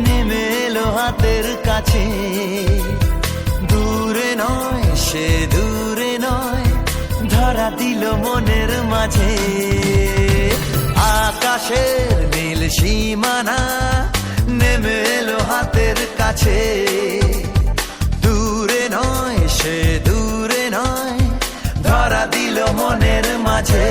নেমে এলো হাতের কাছে। দূরে নয় সে দূরে নয়, ধরা দিল মনের মাঝে। আকাশের নীল সীমানা নেমে এলো হাতের কাছে। দূরে নয় সে দূরে নয়, ধরা দিল মনের মাঝে।